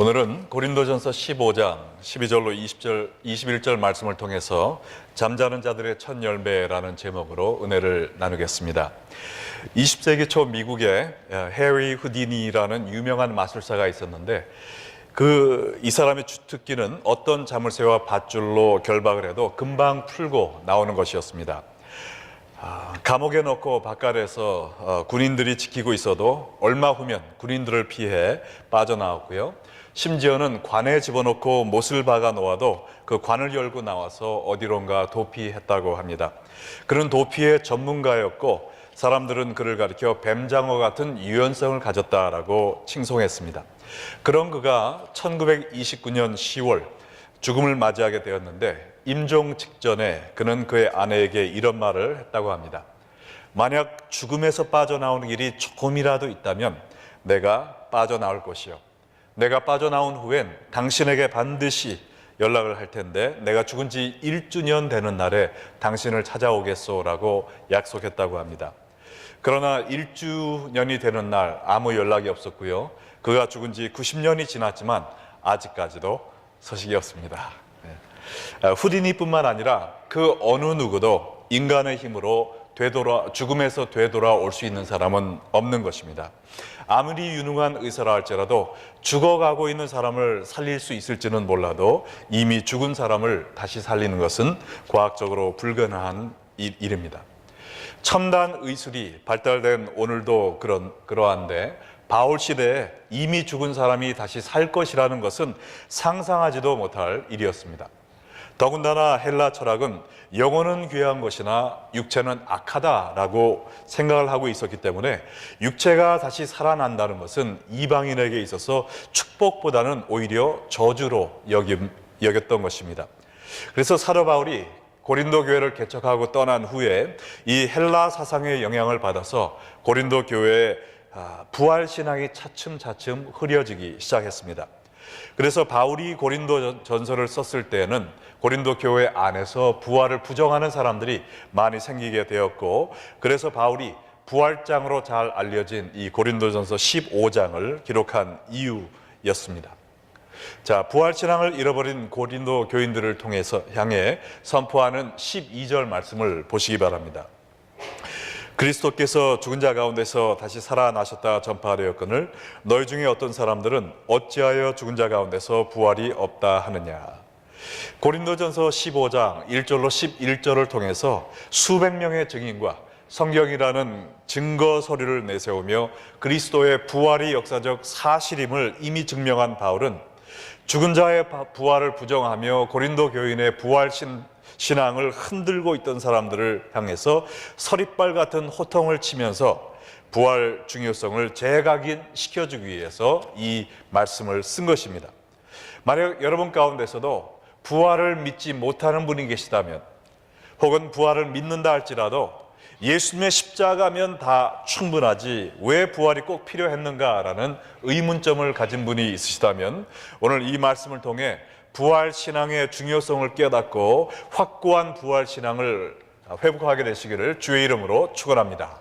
오늘은 고린도전서 15장 12절로 21절 말씀을 통해서 잠자는 자들의 첫 열매라는 제목으로 은혜를 나누겠습니다. 20세기 초 미국에 해리 후디니라는 유명한 마술사가 있었는데 이 사람의 주특기는 어떤 자물쇠와 밧줄로 결박을 해도 금방 풀고 나오는 것이었습니다. 감옥에 넣고 바깥에서 군인들이 지키고 있어도 얼마 후면 군인들을 피해 빠져나왔고요. 심지어는 관에 집어넣고 못을 박아 놓아도 그 관을 열고 나와서 어디론가 도피했다고 합니다. 그는 도피의 전문가였고 사람들은 그를 가리켜 뱀장어 같은 유연성을 가졌다라고 칭송했습니다. 그런 그가 1929년 10월 죽음을 맞이하게 되었는데 임종 직전에 그는 그의 아내에게 이런 말을 했다고 합니다. 만약 죽음에서 빠져나오는 길이 조금이라도 있다면 내가 빠져나올 것이요. 내가 빠져나온 후엔 당신에게 반드시 연락을 할 텐데 내가 죽은 지 1주년 되는 날에 당신을 찾아오겠소라고 약속했다고 합니다. 그러나 1주년이 되는 날 아무 연락이 없었고요. 그가 죽은 지 90년이 지났지만 아직까지도 소식이 없습니다. 후디니뿐만 아니라 그 어느 누구도 인간의 힘으로 죽음에서 되돌아올 수 있는 사람은 없는 것입니다. 아무리 유능한 의사라 할지라도 죽어가고 있는 사람을 살릴 수 있을지는 몰라도 이미 죽은 사람을 다시 살리는 것은 과학적으로 불가능한 일입니다. 첨단 의술이 발달된 오늘도 그러한데 바울 시대에 이미 죽은 사람이 다시 살 것이라는 것은 상상하지도 못할 일이었습니다. 더군다나 헬라 철학은 영혼은 귀한 것이나 육체는 악하다라고 생각을 하고 있었기 때문에 육체가 다시 살아난다는 것은 이방인에게 있어서 축복보다는 오히려 저주로 여겼던 것입니다. 그래서 사도 바울이 고린도 교회를 개척하고 떠난 후에 이 헬라 사상의 영향을 받아서 고린도 교회의 부활 신앙이 차츰차츰 흐려지기 시작했습니다. 그래서 바울이 고린도 전서를 썼을 때에는 고린도 교회 안에서 부활을 부정하는 사람들이 많이 생기게 되었고, 그래서 바울이 부활장으로 잘 알려진 이 고린도전서 15장을 기록한 이유였습니다. 자, 부활신앙을 잃어버린 고린도 교인들을 통해서 향해 선포하는 12절 말씀을 보시기 바랍니다. 그리스도께서 죽은 자 가운데서 다시 살아나셨다 전파하였거늘 너희 중에 어떤 사람들은 어찌하여 죽은 자 가운데서 부활이 없다 하느냐. 고린도전서 15장 1절로 11절을 통해서 수백 명의 증인과 성경이라는 증거 서류를 내세우며 그리스도의 부활이 역사적 사실임을 이미 증명한 바울은 죽은 자의 부활을 부정하며 고린도 교인의 부활 신앙을 흔들고 있던 사람들을 향해서 서리빨 같은 호통을 치면서 부활 중요성을 재각인시켜주기 위해서 이 말씀을 쓴 것입니다. 만약 여러분 가운데서도 부활을 믿지 못하는 분이 계시다면, 혹은 부활을 믿는다 할지라도 예수님의 십자가면 다 충분하지 왜 부활이 꼭 필요했는가라는 의문점을 가진 분이 있으시다면 오늘 이 말씀을 통해 부활 신앙의 중요성을 깨닫고 확고한 부활 신앙을 회복하게 되시기를 주의 이름으로 축원합니다.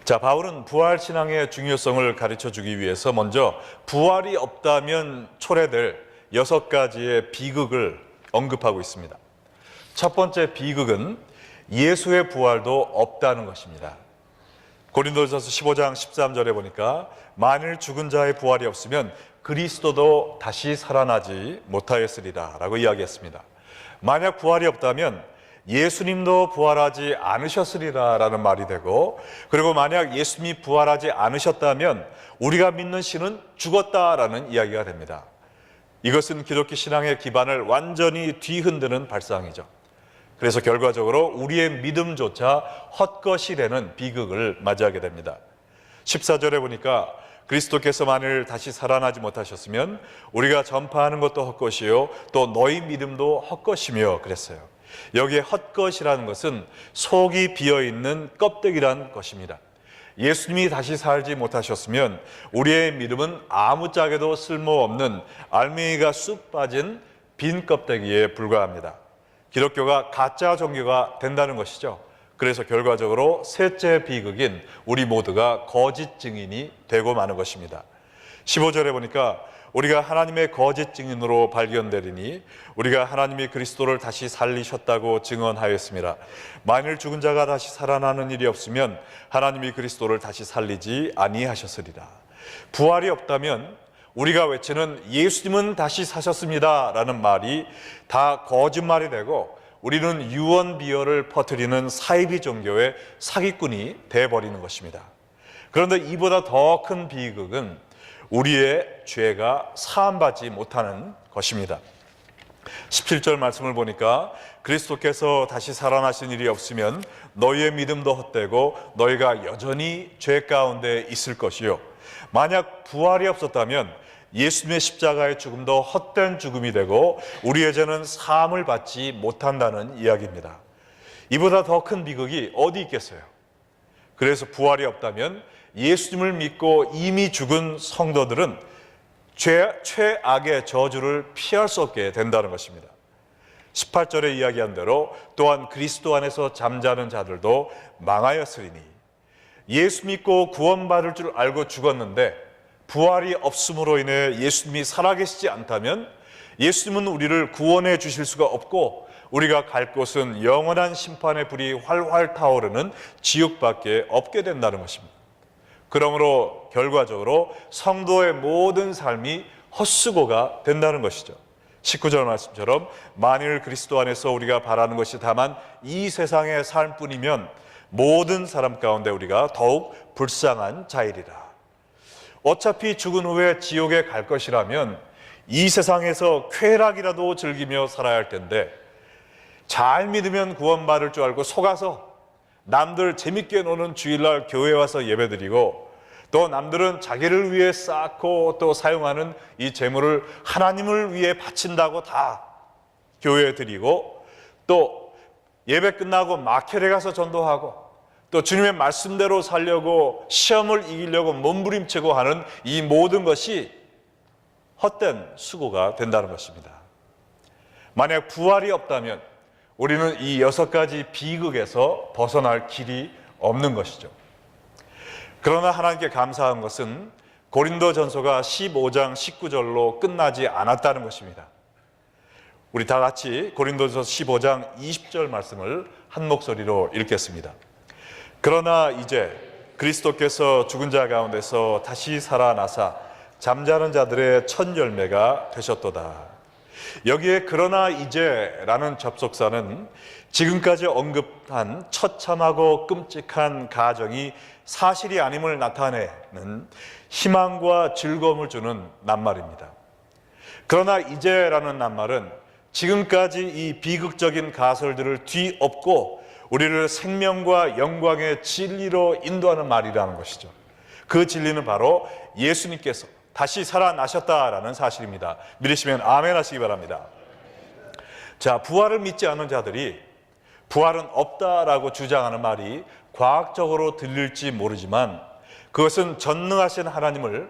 자, 바울은 부활 신앙의 중요성을 가르쳐 주기 위해서 먼저 부활이 없다면 초래될 6가지의 비극을 언급하고 있습니다. 첫 번째 비극은 예수의 부활도 없다는 것입니다. 고린도전서 15장 13절에 보니까 만일 죽은 자의 부활이 없으면 그리스도도 다시 살아나지 못하였으리라 라고 이야기했습니다. 만약 부활이 없다면 예수님도 부활하지 않으셨으리라 라는 말이 되고, 그리고 만약 예수님이 부활하지 않으셨다면 우리가 믿는 신은 죽었다라는 이야기가 됩니다. 이것은 기독교 신앙의 기반을 완전히 뒤흔드는 발상이죠. 그래서 결과적으로 우리의 믿음조차 헛것이 되는 비극을 맞이하게 됩니다. 14절에 보니까 그리스도께서 만일 다시 살아나지 못하셨으면 우리가 전파하는 것도 헛것이요 또 너희 믿음도 헛것이며 그랬어요. 여기에 헛것이라는 것은 속이 비어있는 껍데기란 것입니다. 예수님이 다시 살지 못하셨으면 우리의 믿음은 아무짝에도 쓸모없는 알맹이가 쑥 빠진 빈 껍데기에 불과합니다. 기독교가 가짜 종교가 된다는 것이죠. 그래서 결과적으로 셋째 비극인 우리 모두가 거짓 증인이 되고 마는 것입니다. 15절에 보니까 우리가 하나님의 거짓 증인으로 발견되리니 우리가 하나님이 그리스도를 다시 살리셨다고 증언하였습니다. 만일 죽은 자가 다시 살아나는 일이 없으면 하나님이 그리스도를 다시 살리지 아니하셨으리라. 부활이 없다면 우리가 외치는 예수님은 다시 사셨습니다 라는 말이 다 거짓말이 되고 우리는 유언비어를 퍼뜨리는 사이비 종교의 사기꾼이 돼버리는 것입니다. 그런데 이보다 더 큰 비극은 우리의 죄가 사함받지 못하는 것입니다. 17절 말씀을 보니까 그리스도께서 다시 살아나신 일이 없으면 너희의 믿음도 헛되고 너희가 여전히 죄 가운데 있을 것이요, 만약 부활이 없었다면 예수님의 십자가의 죽음도 헛된 죽음이 되고 우리의 죄는 사함을 받지 못한다는 이야기입니다. 이보다 더 큰 비극이 어디 있겠어요? 그래서 부활이 없다면 예수님을 믿고 이미 죽은 성도들은 최악의 저주를 피할 수 없게 된다는 것입니다. 18절에 이야기한 대로 또한 그리스도 안에서 잠자는 자들도 망하였으리니, 예수 믿고 구원받을 줄 알고 죽었는데 부활이 없음으로 인해 예수님이 살아계시지 않다면 예수님은 우리를 구원해 주실 수가 없고 우리가 갈 곳은 영원한 심판의 불이 활활 타오르는 지옥밖에 없게 된다는 것입니다. 그러므로 결과적으로 성도의 모든 삶이 헛수고가 된다는 것이죠. 19절 말씀처럼 만일 그리스도 안에서 우리가 바라는 것이 다만 이 세상의 삶뿐이면 모든 사람 가운데 우리가 더욱 불쌍한 자이리라. 어차피 죽은 후에 지옥에 갈 것이라면 이 세상에서 쾌락이라도 즐기며 살아야 할 텐데 잘 믿으면 구원받을 줄 알고 속아서 남들 재밌게 노는 주일날 교회 와서 예배드리고 또 남들은 자기를 위해 쌓고 또 사용하는 이 재물을 하나님을 위해 바친다고 다 교회에 드리고 또 예배 끝나고 마켓에 가서 전도하고 또 주님의 말씀대로 살려고 시험을 이기려고 몸부림치고 하는 이 모든 것이 헛된 수고가 된다는 것입니다. 만약 부활이 없다면 우리는 이 6가지 비극에서 벗어날 길이 없는 것이죠. 그러나 하나님께 감사한 것은 고린도전서가 15장 19절로 끝나지 않았다는 것입니다. 우리 다 같이 고린도전서 15장 20절 말씀을 한 목소리로 읽겠습니다. 그러나 이제 그리스도께서 죽은 자 가운데서 다시 살아나사 잠자는 자들의 첫 열매가 되셨도다. 여기에 그러나 이제라는 접속사는 지금까지 언급한 처참하고 끔찍한 가정이 사실이 아님을 나타내는 희망과 즐거움을 주는 낱말입니다. 그러나 이제라는 낱말은 지금까지 이 비극적인 가설들을 뒤엎고 우리를 생명과 영광의 진리로 인도하는 말이라는 것이죠. 그 진리는 바로 예수님께서 다시 살아나셨다라는 사실입니다. 믿으시면 아멘 하시기 바랍니다. 자, 부활을 믿지 않는 자들이 부활은 없다라고 주장하는 말이 과학적으로 들릴지 모르지만 그것은 전능하신 하나님을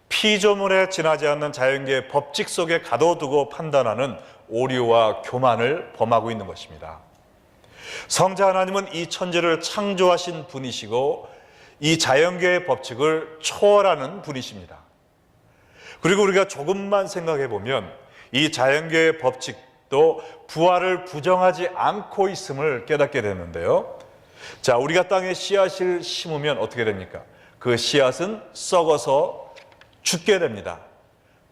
피조물에 지나지 않는 자연계의 법칙 속에 가둬두고 판단하는 오류와 교만을 범하고 있는 것입니다. 성자 하나님은 이 천지를 창조하신 분이시고 이 자연계의 법칙을 초월하는 분이십니다. 그리고 우리가 조금만 생각해 보면 이 자연계의 법칙도 부활을 부정하지 않고 있음을 깨닫게 되는데요. 자, 우리가 땅에 씨앗을 심으면 어떻게 됩니까? 그 씨앗은 썩어서 죽게 됩니다.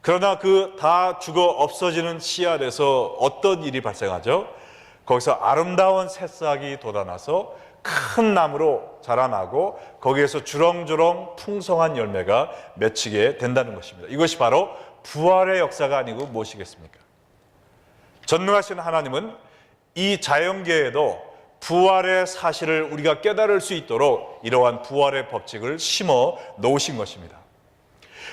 그러나 그 다 죽어 없어지는 씨앗에서 어떤 일이 발생하죠? 거기서 아름다운 새싹이 돋아나서 큰 나무로 자라나고 거기에서 주렁주렁 풍성한 열매가 맺히게 된다는 것입니다. 이것이 바로 부활의 역사가 아니고 무엇이겠습니까? 전능하신 하나님은 이 자연계에도 부활의 사실을 우리가 깨달을 수 있도록 이러한 부활의 법칙을 심어 놓으신 것입니다.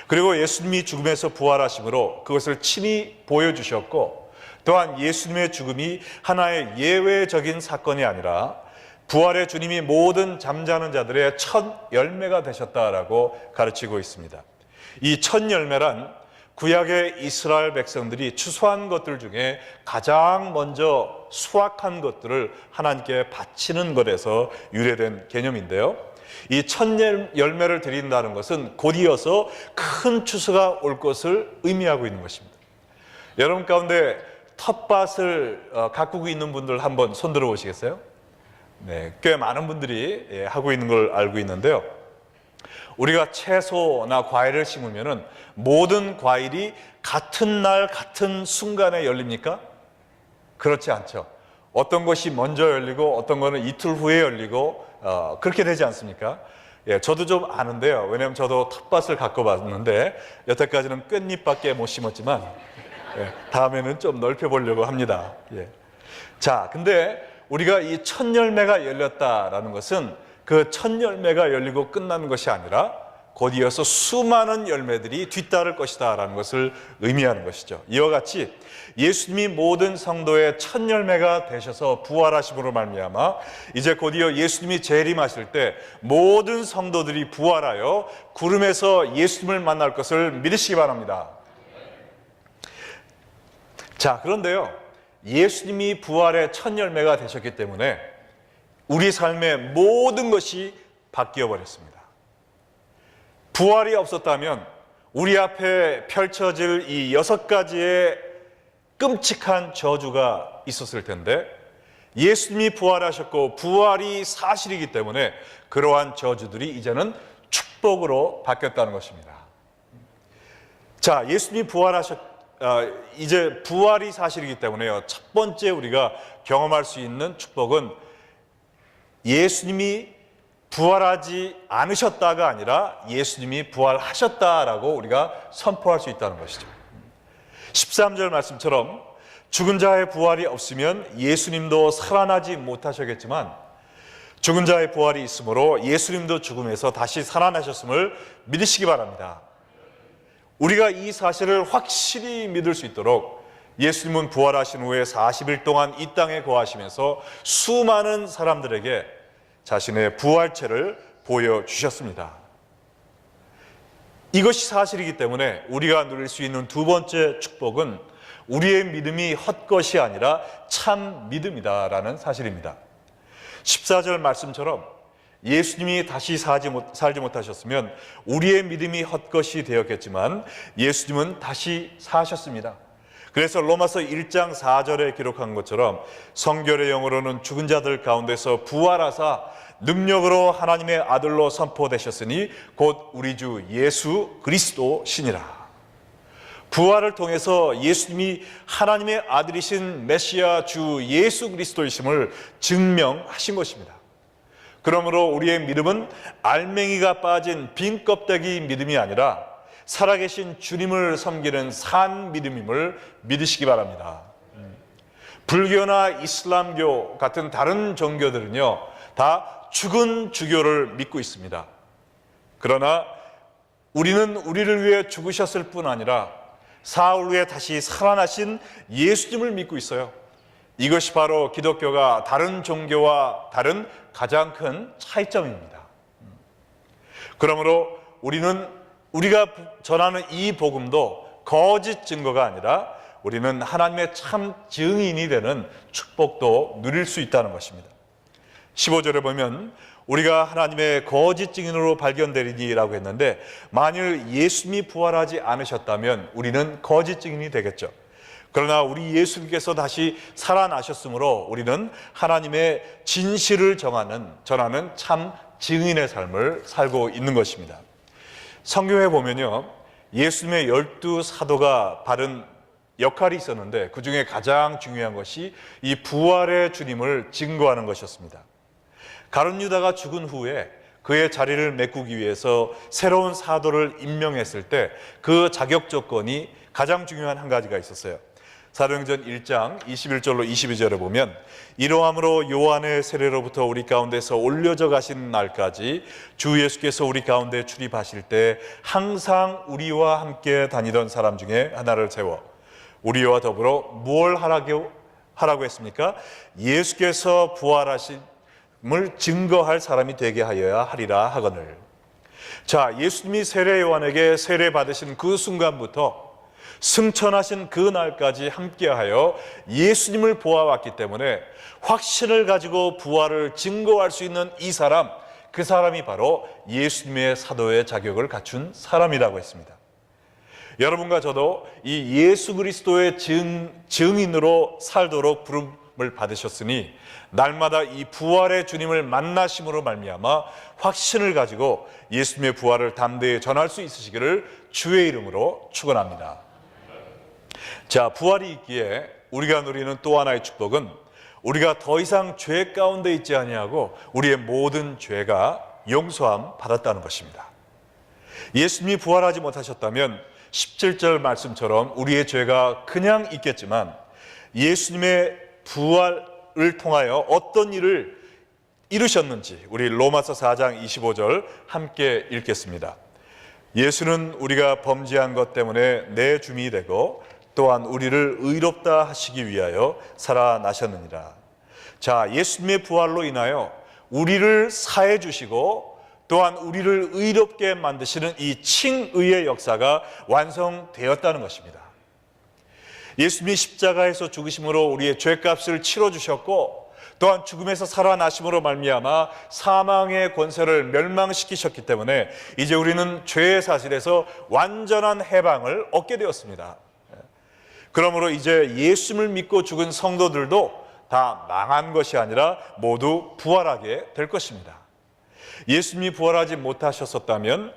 그리고 예수님이 죽음에서 부활하심으로 그것을 친히 보여주셨고 또한 예수님의 죽음이 하나의 예외적인 사건이 아니라 부활의 주님이 모든 잠자는 자들의 첫 열매가 되셨다라고 가르치고 있습니다. 이 첫 열매란 구약의 이스라엘 백성들이 추수한 것들 중에 가장 먼저 수확한 것들을 하나님께 바치는 것에서 유래된 개념인데요. 이 첫 열매를 드린다는 것은 곧이어서 큰 추수가 올 것을 의미하고 있는 것입니다. 여러분 가운데 텃밭을 가꾸고 있는 분들 한번 손 들어 보시겠어요? 네, 꽤 많은 분들이 하고 있는 걸 알고 있는데요. 우리가 채소나 과일을 심으면은 모든 과일이 같은 날 같은 순간에 열립니까? 그렇지 않죠. 어떤 것이 먼저 열리고 어떤 거는 이틀 후에 열리고 그렇게 되지 않습니까? 예, 저도 좀 아는데요. 왜냐하면 저도 텃밭을 가꿔봤는데 여태까지는 깻잎밖에 못 심었지만 다음에는 좀 넓혀보려고 합니다. 예. 자, 근데 우리가 이 첫 열매가 열렸다라는 것은 그 첫 열매가 열리고 끝나는 것이 아니라 곧이어서 수많은 열매들이 뒤따를 것이다 라는 것을 의미하는 것이죠. 이와 같이 예수님이 모든 성도의 첫 열매가 되셔서 부활하심으로 말미암아 이제 곧이어 예수님이 재림하실 때 모든 성도들이 부활하여 구름에서 예수님을 만날 것을 믿으시기 바랍니다. 자, 그런데요, 예수님이 부활의 첫 열매가 되셨기 때문에 우리 삶의 모든 것이 바뀌어 버렸습니다. 부활이 없었다면 우리 앞에 펼쳐질 이 6가지의 끔찍한 저주가 있었을 텐데 예수님이 부활하셨고 부활이 사실이기 때문에 그러한 저주들이 이제는 축복으로 바뀌었다는 것입니다. 자, 예수님이 이제 부활이 사실이기 때문에요. 첫 번째 우리가 경험할 수 있는 축복은 예수님이 부활하지 않으셨다가 아니라 예수님이 부활하셨다라고 우리가 선포할 수 있다는 것이죠. 13절 말씀처럼 죽은 자의 부활이 없으면 예수님도 살아나지 못하셨겠지만 죽은 자의 부활이 있으므로 예수님도 죽음에서 다시 살아나셨음을 믿으시기 바랍니다. 우리가 이 사실을 확실히 믿을 수 있도록 예수님은 부활하신 후에 40일 동안 이 땅에 거하시면서 수많은 사람들에게 자신의 부활체를 보여주셨습니다. 이것이 사실이기 때문에 우리가 누릴 수 있는 두 번째 축복은 우리의 믿음이 헛것이 아니라 참 믿음이다라는 사실입니다. 14절 말씀처럼 예수님이 다시 살지 못하셨으면 우리의 믿음이 헛것이 되었겠지만 예수님은 다시 사셨습니다. 그래서 로마서 1장 4절에 기록한 것처럼 성결의 영으로는 죽은 자들 가운데서 부활하사 능력으로 하나님의 아들로 선포되셨으니 곧 우리 주 예수 그리스도시니라. 부활을 통해서 예수님이 하나님의 아들이신 메시아 주 예수 그리스도이심을 증명하신 것입니다. 그러므로 우리의 믿음은 알맹이가 빠진 빈 껍데기 믿음이 아니라 살아계신 주님을 섬기는 산 믿음임을 믿으시기 바랍니다. 불교나 이슬람교 같은 다른 종교들은요, 다 죽은 주교를 믿고 있습니다. 그러나 우리는 우리를 위해 죽으셨을 뿐 아니라 사흘 후에 다시 살아나신 예수님을 믿고 있어요. 이것이 바로 기독교가 다른 종교와 다른 가장 큰 차이점입니다. 그러므로 우리가 전하는 이 복음도 거짓 증거가 아니라 우리는 하나님의 참 증인이 되는 축복도 누릴 수 있다는 것입니다. 15절에 보면 우리가 하나님의 거짓 증인으로 발견되리니라고 했는데 만일 예수님이 부활하지 않으셨다면 우리는 거짓 증인이 되겠죠. 그러나 우리 예수님께서 다시 살아나셨으므로 우리는 하나님의 진실을 전하는 참 증인의 삶을 살고 있는 것입니다. 성경에 보면요, 예수님의 12사도가 바른 역할이 있었는데 그 중에 가장 중요한 것이 이 부활의 주님을 증거하는 것이었습니다. 가룟 유다가 죽은 후에 그의 자리를 메꾸기 위해서 새로운 사도를 임명했을 때 그 자격 조건이 가장 중요한 한 가지가 있었어요. 사도행전 1장 21절로 22절에 보면 이러함으로 요한의 세례로부터 우리 가운데서 올려져 가신 날까지 주 예수께서 우리 가운데 출입하실 때 항상 우리와 함께 다니던 사람 중에 하나를 세워 우리와 더불어 무엇을 하라고 했습니까? 예수께서 부활하심을 증거할 사람이 되게 하여야 하리라 하거늘. 자, 예수님이 세례 요한에게 세례 받으신 그 순간부터 승천하신 그 날까지 함께하여 예수님을 보아왔기 때문에 확신을 가지고 부활을 증거할 수 있는 이 사람, 그 사람이 바로 예수님의 사도의 자격을 갖춘 사람이라고 했습니다. 여러분과 저도 이 예수 그리스도의 증인으로 살도록 부름을 받으셨으니 날마다 이 부활의 주님을 만나심으로 말미암아 확신을 가지고 예수님의 부활을 담대히 전할 수 있으시기를 주의 이름으로 축원합니다. 자, 부활이 있기에 우리가 누리는 또 하나의 축복은 우리가 더 이상 죄 가운데 있지 아니하고 우리의 모든 죄가 용서함 받았다는 것입니다. 예수님이 부활하지 못하셨다면 17절 말씀처럼 우리의 죄가 그냥 있겠지만 예수님의 부활을 통하여 어떤 일을 이루셨는지 우리 로마서 4장 25절 함께 읽겠습니다. 예수는 우리가 범죄한 것 때문에 내 주민이 되고 또한 우리를 의롭다 하시기 위하여 살아나셨느니라. 자, 예수님의 부활로 인하여 우리를 사해 주시고 또한 우리를 의롭게 만드시는 이 칭의의 역사가 완성되었다는 것입니다. 예수님이 십자가에서 죽으심으로 우리의 죄값을 치러주셨고 또한 죽음에서 살아나심으로 말미암아 사망의 권세를 멸망시키셨기 때문에 이제 우리는 죄의 사실에서 완전한 해방을 얻게 되었습니다. 그러므로 이제 예수님을 믿고 죽은 성도들도 다 망한 것이 아니라 모두 부활하게 될 것입니다. 예수님이 부활하지 못하셨었다면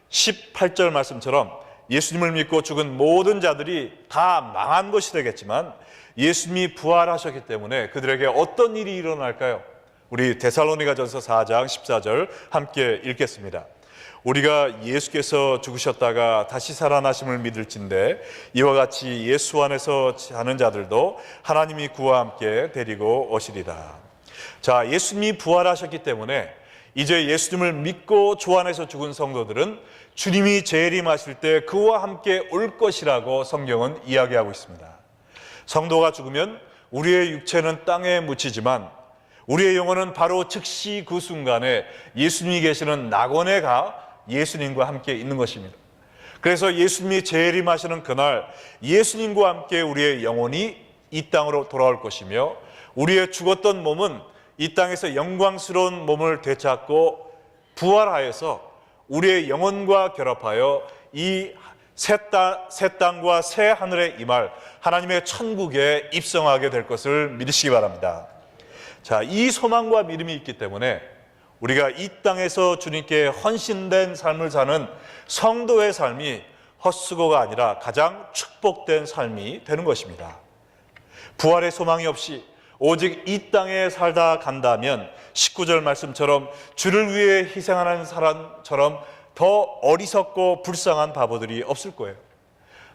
18절 말씀처럼 예수님을 믿고 죽은 모든 자들이 다 망한 것이 되겠지만 예수님이 부활하셨기 때문에 그들에게 어떤 일이 일어날까요? 우리 데살로니가전서 4장 14절 함께 읽겠습니다. 우리가 예수께서 죽으셨다가 다시 살아나심을 믿을진대 이와 같이 예수 안에서 사는 자들도 하나님이 그와 함께 데리고 오시리라. 자, 예수님이 부활하셨기 때문에 이제 예수님을 믿고 주 안에서 죽은 성도들은 주님이 재림하실 때 그와 함께 올 것이라고 성경은 이야기하고 있습니다. 성도가 죽으면 우리의 육체는 땅에 묻히지만 우리의 영혼은 바로 즉시 그 순간에 예수님이 계시는 낙원에 가 예수님과 함께 있는 것입니다. 그래서 예수님이 재림하시는 그날 예수님과 함께 우리의 영혼이 이 땅으로 돌아올 것이며 우리의 죽었던 몸은 이 땅에서 영광스러운 몸을 되찾고 부활하여서 우리의 영혼과 결합하여 이 새 땅과 새 하늘에 임할 하나님의 천국에 입성하게 될 것을 믿으시기 바랍니다. 자, 이 소망과 믿음이 있기 때문에 우리가 이 땅에서 주님께 헌신된 삶을 사는 성도의 삶이 헛수고가 아니라 가장 축복된 삶이 되는 것입니다. 부활의 소망이 없이 오직 이 땅에 살다 간다면 19절 말씀처럼 주를 위해 희생하는 사람처럼 더 어리석고 불쌍한 바보들이 없을 거예요.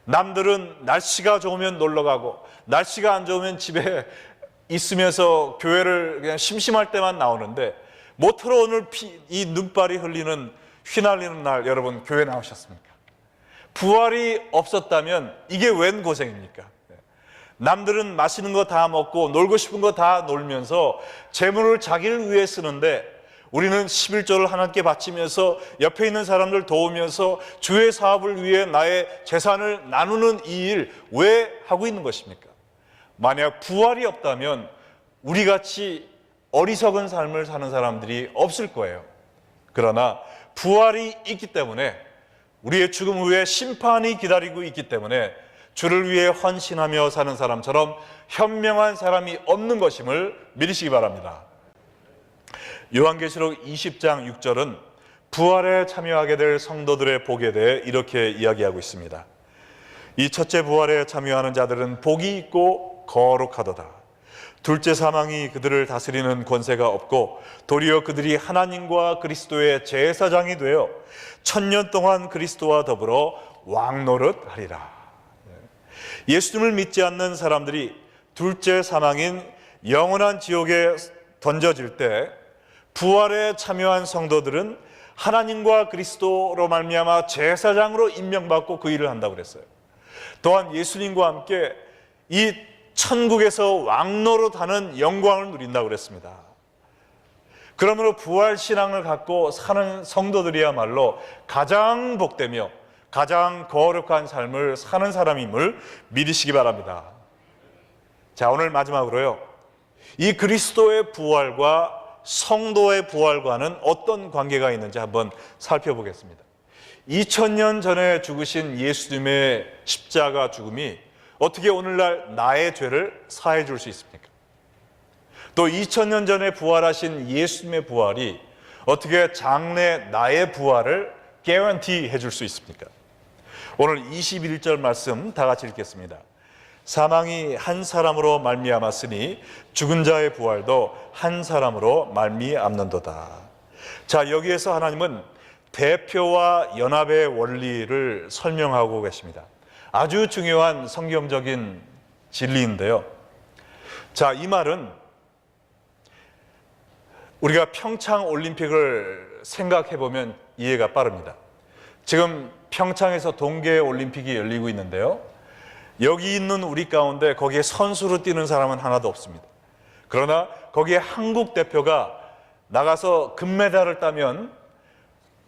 남들은 날씨가 좋으면 놀러 가고 날씨가 안 좋으면 집에 있으면서 교회를 그냥 심심할 때만 나오는데 모쪼록 오늘 이 눈발이 흘리는 휘날리는 날 여러분 교회 나오셨습니까? 부활이 없었다면 이게 웬 고생입니까? 남들은 맛있는 거 다 먹고 놀고 싶은 거 다 놀면서 재물을 자기를 위해 쓰는데 우리는 11조를 하나님께 바치면서 옆에 있는 사람들 도우면서 주의 사업을 위해 나의 재산을 나누는 이 일 왜 하고 있는 것입니까? 만약 부활이 없다면 우리같이 어리석은 삶을 사는 사람들이 없을 거예요. 그러나 부활이 있기 때문에 우리의 죽음 후에 심판이 기다리고 있기 때문에 주를 위해 헌신하며 사는 사람처럼 현명한 사람이 없는 것임을 믿으시기 바랍니다. 요한계시록 20장 6절은 부활에 참여하게 될 성도들의 복에 대해 이렇게 이야기하고 있습니다. 이 첫째 부활에 참여하는 자들은 복이 있고 거룩하도다. 둘째 사망이 그들을 다스리는 권세가 없고 도리어 그들이 하나님과 그리스도의 제사장이 되어 1000년 동안 그리스도와 더불어 왕노릇하리라. 예수님을 믿지 않는 사람들이 둘째 사망인 영원한 지옥에 던져질 때 부활에 참여한 성도들은 하나님과 그리스도로 말미암아 제사장으로 임명받고 그 일을 한다고 그랬어요. 또한 예수님과 함께 이 천국에서 왕노릇하는 영광을 누린다고 그랬습니다. 그러므로 부활신앙을 갖고 사는 성도들이야말로 가장 복되며 가장 거룩한 삶을 사는 사람임을 믿으시기 바랍니다. 자, 오늘 마지막으로요, 이 그리스도의 부활과 성도의 부활과는 어떤 관계가 있는지 한번 살펴보겠습니다. 2000년 전에 죽으신 예수님의 십자가 죽음이 어떻게 오늘날 나의 죄를 사해 줄 수 있습니까? 또 2000년 전에 부활하신 예수님의 부활이 어떻게 장래 나의 부활을 개런티 해줄 수 있습니까? 오늘 21절 말씀 다 같이 읽겠습니다. 사망이 한 사람으로 말미암았으니 죽은 자의 부활도 한 사람으로 말미암는도다. 자, 여기에서 하나님은 대표와 연합의 원리를 설명하고 계십니다. 아주 중요한 성경적인 진리인데요. 자, 이 말은 우리가 평창 올림픽을 생각해 보면 이해가 빠릅니다. 지금 평창에서 동계 올림픽이 열리고 있는데요, 여기 있는 우리 가운데 거기에 선수로 뛰는 사람은 하나도 없습니다. 그러나 거기에 한국 대표가 나가서 금메달을 따면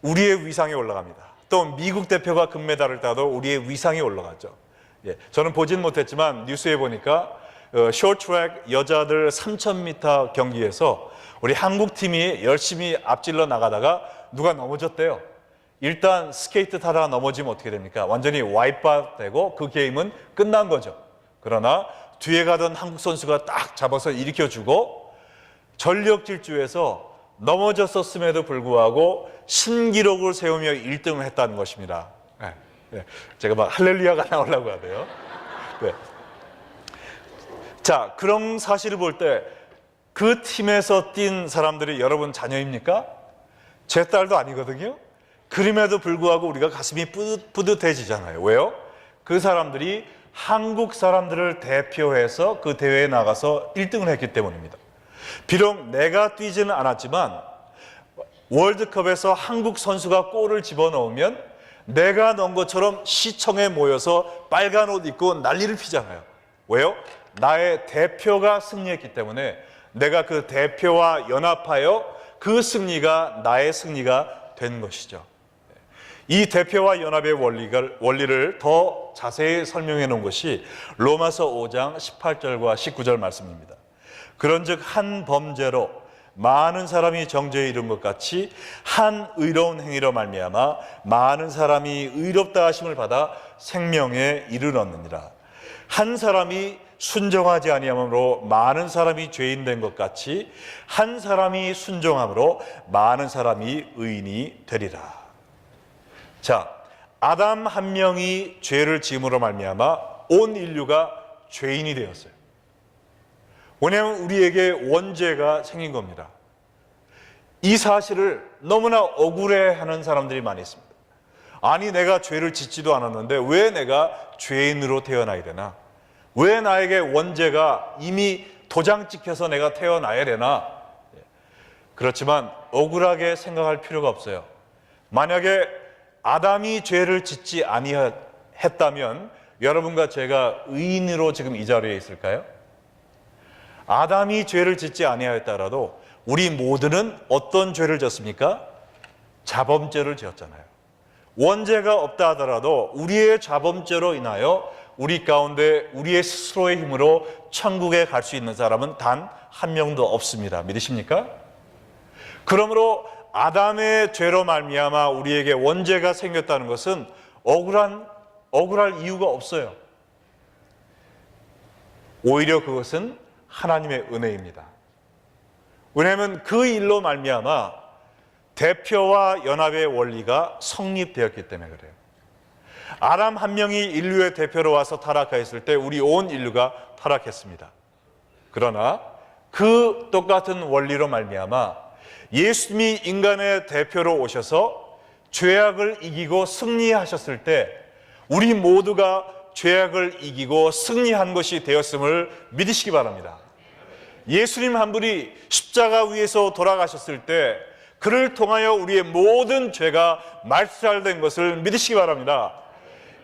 우리의 위상이 올라갑니다. 또 미국 대표가 금메달을 따도 우리의 위상이 올라가죠. 저는 보진 못했지만 뉴스에 보니까 쇼트트랙 여자들 3000m 경기에서 우리 한국팀이 열심히 앞질러 나가다가 누가 넘어졌대요. 일단 스케이트 타다가 넘어지면 어떻게 됩니까? 완전히 와이프아웃 되고 그 게임은 끝난 거죠. 그러나 뒤에 가던 한국 선수가 딱 잡아서 일으켜주고 전력 질주에서 넘어졌었음에도 불구하고 신기록을 세우며 1등을 했다는 것입니다. 제가 막 할렐루야가 나오려고 하네요. 자, 그런 사실을 볼 때 그 팀에서 뛴 사람들이 여러분 자녀입니까? 제 딸도 아니거든요. 그럼에도 불구하고 우리가 가슴이 뿌듯해지잖아요. 왜요? 그 사람들이 한국 사람들을 대표해서 그 대회에 나가서 1등을 했기 때문입니다. 비록 내가 뛰지는 않았지만 월드컵에서 한국 선수가 골을 집어넣으면 내가 넣은 것처럼 시청에 모여서 빨간 옷 입고 난리를 피잖아요. 왜요? 나의 대표가 승리했기 때문에 내가 그 대표와 연합하여 그 승리가 나의 승리가 된 것이죠. 이 대표와 연합의 원리를 더 자세히 설명해 놓은 것이 로마서 5장 18절과 19절 말씀입니다. 그런즉 한 범죄로 많은 사람이 정죄에 이른 것 같이 한 의로운 행위로 말미암아 많은 사람이 의롭다 하심을 받아 생명에 이르렀느니라. 한 사람이 순종하지 아니함으로 많은 사람이 죄인 된 것 같이 한 사람이 순종함으로 많은 사람이 의인이 되리라. 자, 아담 한 명이 죄를 지음으로 말미암아 온 인류가 죄인이 되었어요. 왜냐하면 우리에게 원죄가 생긴 겁니다. 이 사실을 너무나 억울해하는 사람들이 많이 있습니다. 아니, 내가 죄를 짓지도 않았는데 왜 내가 죄인으로 태어나야 되나? 왜 나에게 원죄가 이미 도장 찍혀서 내가 태어나야 되나? 그렇지만 억울하게 생각할 필요가 없어요. 만약에 아담이 죄를 짓지 아니했다면 여러분과 제가 의인으로 지금 이 자리에 있을까요? 아담이 죄를 짓지 아니하였다라도 우리 모두는 어떤 죄를 졌습니까? 자범죄를 지었잖아요. 원죄가 없다 하더라도 우리의 자범죄로 인하여 우리 가운데 우리의 스스로의 힘으로 천국에 갈 수 있는 사람은 단 한 명도 없습니다. 믿으십니까? 그러므로 아담의 죄로 말미암아 우리에게 원죄가 생겼다는 것은 억울할 이유가 없어요. 오히려 그것은 하나님의 은혜입니다. 왜냐하면 그 일로 말미암아 대표와 연합의 원리가 성립되었기 때문에 그래요. 아담 한 명이 인류의 대표로 와서 타락하였을 때 우리 온 인류가 타락했습니다. 그러나 그 똑같은 원리로 말미암아 예수님이 인간의 대표로 오셔서 죄악을 이기고 승리하셨을 때 우리 모두가 죄악을 이기고 승리한 것이 되었음을 믿으시기 바랍니다. 예수님 한 분이 십자가 위에서 돌아가셨을 때 그를 통하여 우리의 모든 죄가 말살된 것을 믿으시기 바랍니다.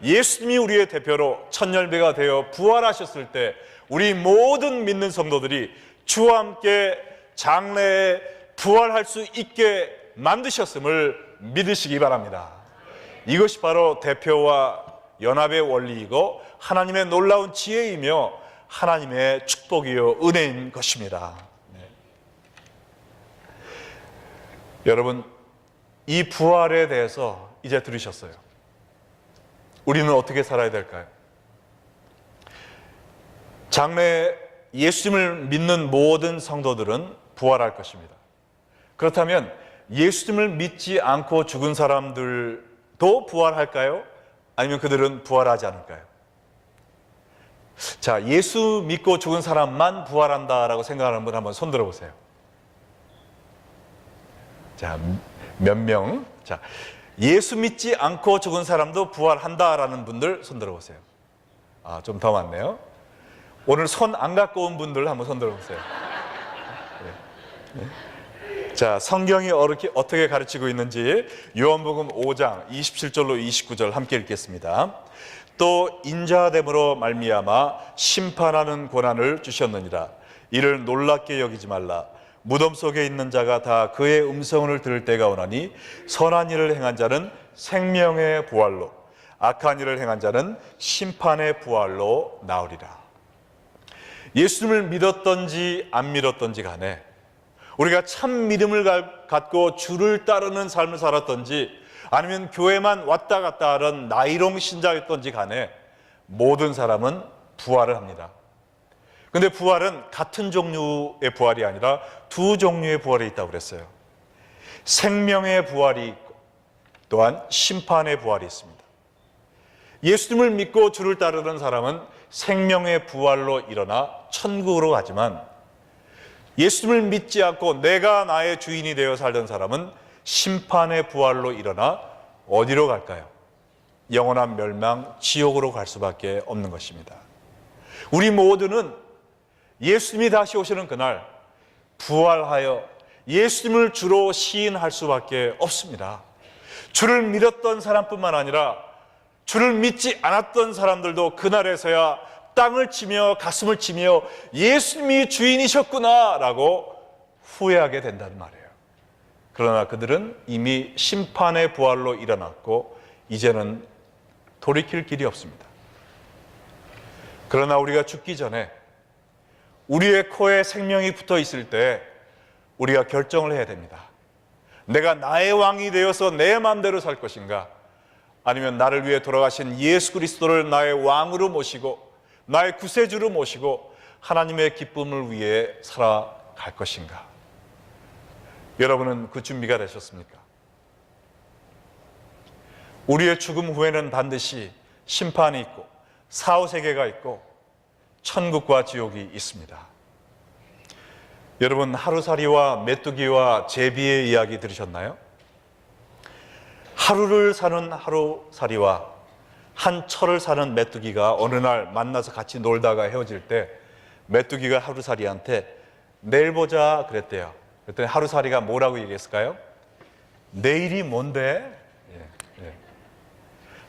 예수님이 우리의 대표로 첫 열매가 되어 부활하셨을 때 우리 모든 믿는 성도들이 주와 함께 장래에 부활할 수 있게 만드셨음을 믿으시기 바랍니다. 이것이 바로 대표와 연합의 원리이고 하나님의 놀라운 지혜이며 하나님의 축복이요 은혜인 것입니다. 네. 여러분, 이 부활에 대해서 이제 들으셨어요. 우리는 어떻게 살아야 될까요? 장래에 예수님을 믿는 모든 성도들은 부활할 것입니다. 그렇다면 예수님을 믿지 않고 죽은 사람들도 부활할까요? 아니면 그들은 부활하지 않을까요? 자, 예수 믿고 죽은 사람만 부활한다라고 생각하는 분 한번 손 들어보세요. 자, 몇 명? 자, 예수 믿지 않고 죽은 사람도 부활한다라는 분들 손 들어보세요. 아, 좀 더 많네요. 오늘 손 안 갖고 온 분들 한번 손 들어보세요. 네. 자, 성경이 어떻게 가르치고 있는지 요한복음 5장 27절로 29절 함께 읽겠습니다. 또 인자됨으로 말미암아 심판하는 권한을 주셨느니라. 이를 놀랍게 여기지 말라. 무덤 속에 있는 자가 다 그의 음성을 들을 때가 오나니 선한 일을 행한 자는 생명의 부활로, 악한 일을 행한 자는 심판의 부활로 나오리라. 예수님을 믿었던지 안 믿었던지 간에, 우리가 참 믿음을 갖고 주를 따르는 삶을 살았던지 아니면 교회만 왔다 갔다 하는 나이롱 신자였던지 간에 모든 사람은 부활을 합니다. 근데 부활은 같은 종류의 부활이 아니라 두 종류의 부활이 있다고 그랬어요. 생명의 부활이 있고 또한 심판의 부활이 있습니다. 예수님을 믿고 주를 따르는 사람은 생명의 부활로 일어나 천국으로 가지만, 예수님을 믿지 않고 내가 나의 주인이 되어 살던 사람은 심판의 부활로 일어나 어디로 갈까요? 영원한 멸망, 지옥으로 갈 수밖에 없는 것입니다. 우리 모두는 예수님이 다시 오시는 그날 부활하여 예수님을 주로 시인할 수밖에 없습니다. 주를 믿었던 사람뿐만 아니라 주를 믿지 않았던 사람들도 그날에서야 땅을 치며 가슴을 치며 예수님이 주인이셨구나 라고 후회하게 된다는 말이에요. 그러나 그들은 이미 심판의 부활로 일어났고 이제는 돌이킬 길이 없습니다. 그러나 우리가 죽기 전에 우리의 코에 생명이 붙어 있을 때 우리가 결정을 해야 됩니다. 내가 나의 왕이 되어서 내 마음대로 살 것인가, 아니면 나를 위해 돌아가신 예수 그리스도를 나의 왕으로 모시고 나의 구세주로 모시고 하나님의 기쁨을 위해 살아갈 것인가. 여러분은 그 준비가 되셨습니까? 우리의 죽음 후에는 반드시 심판이 있고 사후세계가 있고 천국과 지옥이 있습니다. 여러분, 하루살이와 메뚜기와 제비의 이야기 들으셨나요? 하루를 사는 하루살이와 한 철을 사는 메뚜기가 어느 날 만나서 같이 놀다가 헤어질 때 메뚜기가 하루살이한테 내일 보자 그랬대요. 그랬더니 하루살이가 뭐라고 얘기했을까요? 내일이 뭔데?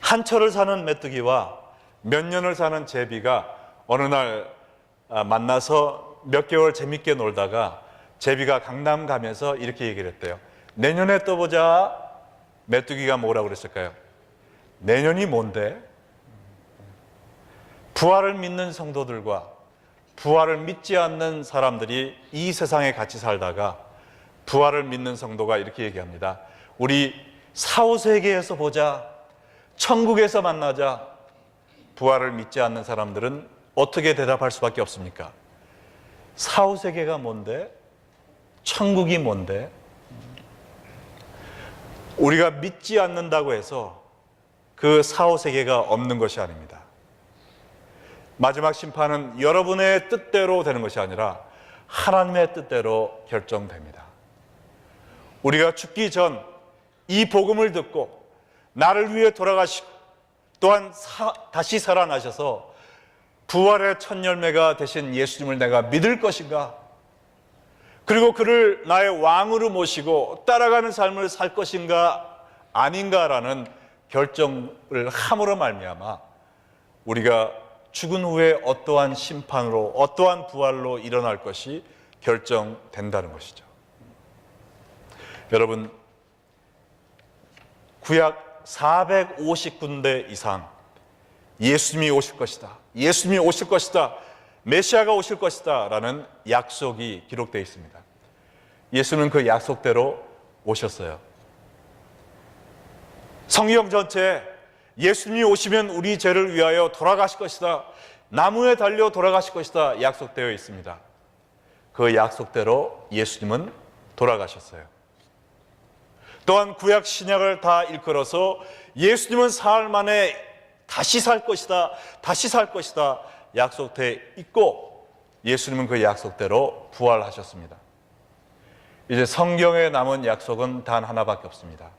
한 철을 사는 메뚜기와 몇 년을 사는 제비가 어느 날 만나서 몇 개월 재밌게 놀다가 제비가 강남 가면서 이렇게 얘기를 했대요. 내년에 또 보자. 메뚜기가 뭐라고 그랬을까요? 내년이 뭔데? 부활을 믿는 성도들과 부활을 믿지 않는 사람들이 이 세상에 같이 살다가 부활을 믿는 성도가 이렇게 얘기합니다. 우리 사후세계에서 보자. 천국에서 만나자. 부활을 믿지 않는 사람들은 어떻게 대답할 수밖에 없습니까? 사후세계가 뭔데? 천국이 뭔데? 우리가 믿지 않는다고 해서 그 사후세계가 없는 것이 아닙니다. 마지막 심판은 여러분의 뜻대로 되는 것이 아니라 하나님의 뜻대로 결정됩니다. 우리가 죽기 전 이 복음을 듣고 나를 위해 돌아가시고 또한 다시 살아나셔서 부활의 첫 열매가 되신 예수님을 내가 믿을 것인가? 그리고 그를 나의 왕으로 모시고 따라가는 삶을 살 것인가 아닌가라는 결정을 함으로 말미암아 우리가 죽은 후에 어떠한 심판으로 어떠한 부활로 일어날 것이 결정된다는 것이죠. 여러분, 구약 450군데 이상 예수님이 오실 것이다, 예수님이 오실 것이다, 메시아가 오실 것이다 라는 약속이 기록되어 있습니다. 예수는 그 약속대로 오셨어요. 성경 전체에 예수님이 오시면 우리 죄를 위하여 돌아가실 것이다, 나무에 달려 돌아가실 것이다 약속되어 있습니다. 그 약속대로 예수님은 돌아가셨어요. 또한 구약 신약을 다 일컬어서 예수님은 사흘 만에 다시 살 것이다, 다시 살 것이다 약속되어 있고, 예수님은 그 약속대로 부활하셨습니다. 이제 성경에 남은 약속은 단 하나밖에 없습니다.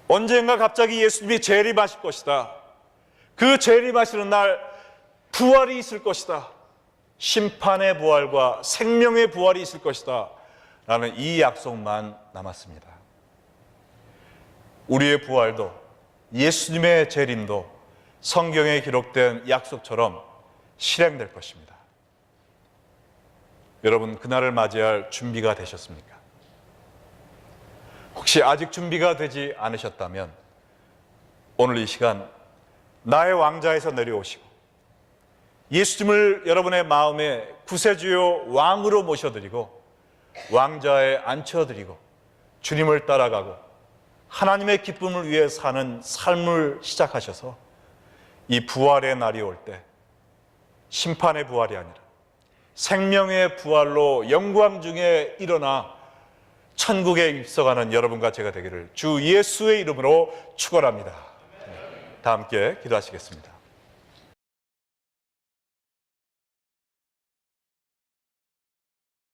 언젠가 갑자기 예수님이 재림하실 것이다, 그 재림하시는 날 부활이 있을 것이다, 심판의 부활과 생명의 부활이 있을 것이다 라는 이 약속만 남았습니다. 우리의 부활도 예수님의 재림도 성경에 기록된 약속처럼 실행될 것입니다. 여러분, 그날을 맞이할 준비가 되셨습니까? 혹시 아직 준비가 되지 않으셨다면 오늘 이 시간 나의 왕자에서 내려오시고 예수님을 여러분의 마음에 구세주요 왕으로 모셔드리고 왕자에 앉혀드리고 주님을 따라가고 하나님의 기쁨을 위해 사는 삶을 시작하셔서 이 부활의 날이 올 때 심판의 부활이 아니라 생명의 부활로 영광 중에 일어나 천국에 입성하는 여러분과 제가 되기를 주 예수의 이름으로 축원합니다. 다 함께 기도하시겠습니다.